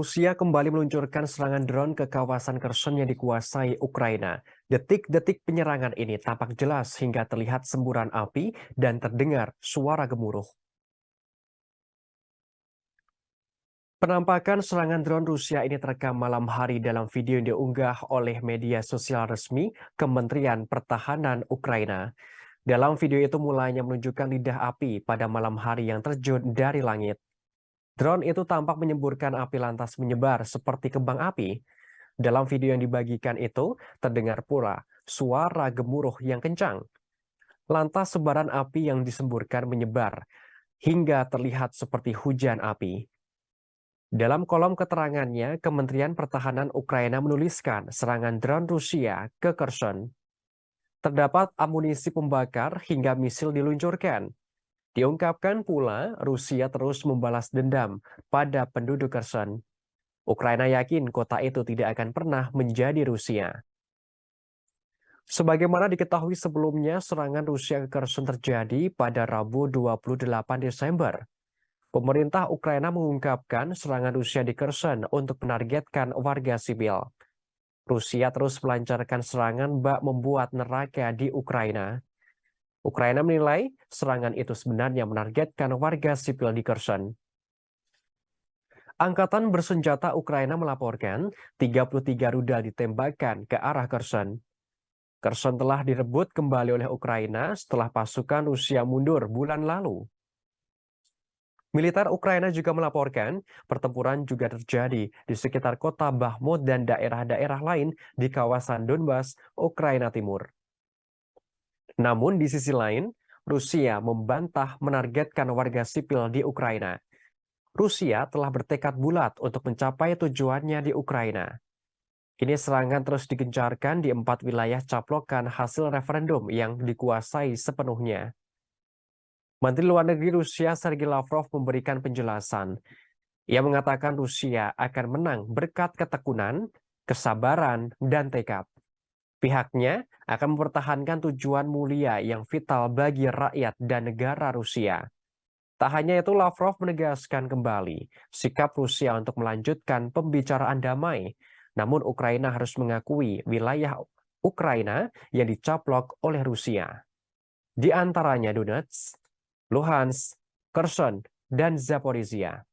Rusia kembali meluncurkan serangan drone ke kawasan Kherson yang dikuasai Ukraina. Detik-detik penyerangan ini tampak jelas hingga terlihat semburan api dan terdengar suara gemuruh. Penampakan serangan drone Rusia ini terekam malam hari dalam video yang diunggah oleh media sosial resmi Kementerian Pertahanan Ukraina. Dalam video itu mulanya menunjukkan lidah api pada malam hari yang terjun dari langit. Drone itu tampak menyemburkan api lantas menyebar seperti kembang api. Dalam video yang dibagikan itu, terdengar pula suara gemuruh yang kencang. Lantas sebaran api yang disemburkan menyebar hingga terlihat seperti hujan api. Dalam kolom keterangannya, Kementerian Pertahanan Ukraina menuliskan serangan drone Rusia ke Kherson. Terdapat amunisi pembakar hingga misil diluncurkan. Diungkapkan pula Rusia terus membalas dendam pada penduduk Kherson. Ukraina yakin kota itu tidak akan pernah menjadi Rusia. Sebagaimana diketahui sebelumnya, serangan Rusia ke Kherson terjadi pada Rabu 28 Desember. Pemerintah Ukraina mengungkapkan serangan Rusia di Kherson untuk menargetkan warga sipil. Rusia terus melancarkan serangan bak membuat neraka di Ukraina. Ukraina menilai serangan itu sebenarnya menargetkan warga sipil di Kherson. Angkatan bersenjata Ukraina melaporkan 33 rudal ditembakkan ke arah Kherson. Kherson telah direbut kembali oleh Ukraina setelah pasukan Rusia mundur bulan lalu. Militer Ukraina juga melaporkan pertempuran juga terjadi di sekitar kota Bakhmut dan daerah-daerah lain di kawasan Donbas, Ukraina Timur. Namun di sisi lain, Rusia membantah menargetkan warga sipil di Ukraina. Rusia telah bertekad bulat untuk mencapai tujuannya di Ukraina. Kini serangan terus digencarkan di 4 wilayah caplokan hasil referendum yang dikuasai sepenuhnya. Menteri Luar Negeri Rusia Sergei Lavrov memberikan penjelasan. Ia mengatakan Rusia akan menang berkat ketekunan, kesabaran, dan tekad. Pihaknya akan mempertahankan tujuan mulia yang vital bagi rakyat dan negara Rusia. Tak hanya itu, Lavrov menegaskan kembali sikap Rusia untuk melanjutkan pembicaraan damai. Namun Ukraina harus mengakui wilayah Ukraina yang dicaplok oleh Rusia. Di antaranya Donetsk, Luhansk, Kherson, dan Zaporizhia.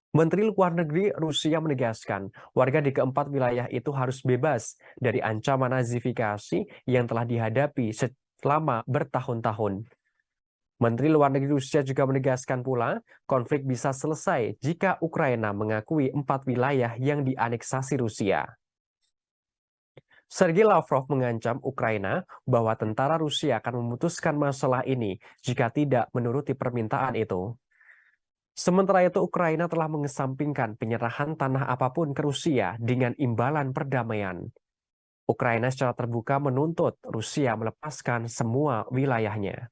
Menteri Luar Negeri Rusia menegaskan warga di keempat wilayah itu harus bebas dari ancaman nazifikasi yang telah dihadapi selama bertahun-tahun. Menteri Luar Negeri Rusia juga menegaskan pula konflik bisa selesai jika Ukraina mengakui 4 wilayah yang dianeksasi Rusia. Sergei Lavrov mengancam Ukraina bahwa tentara Rusia akan memutuskan masalah ini jika tidak menuruti permintaan itu. Sementara itu, Ukraina telah mengesampingkan penyerahan tanah apapun ke Rusia dengan imbalan perdamaian. Ukraina secara terbuka menuntut Rusia melepaskan semua wilayahnya.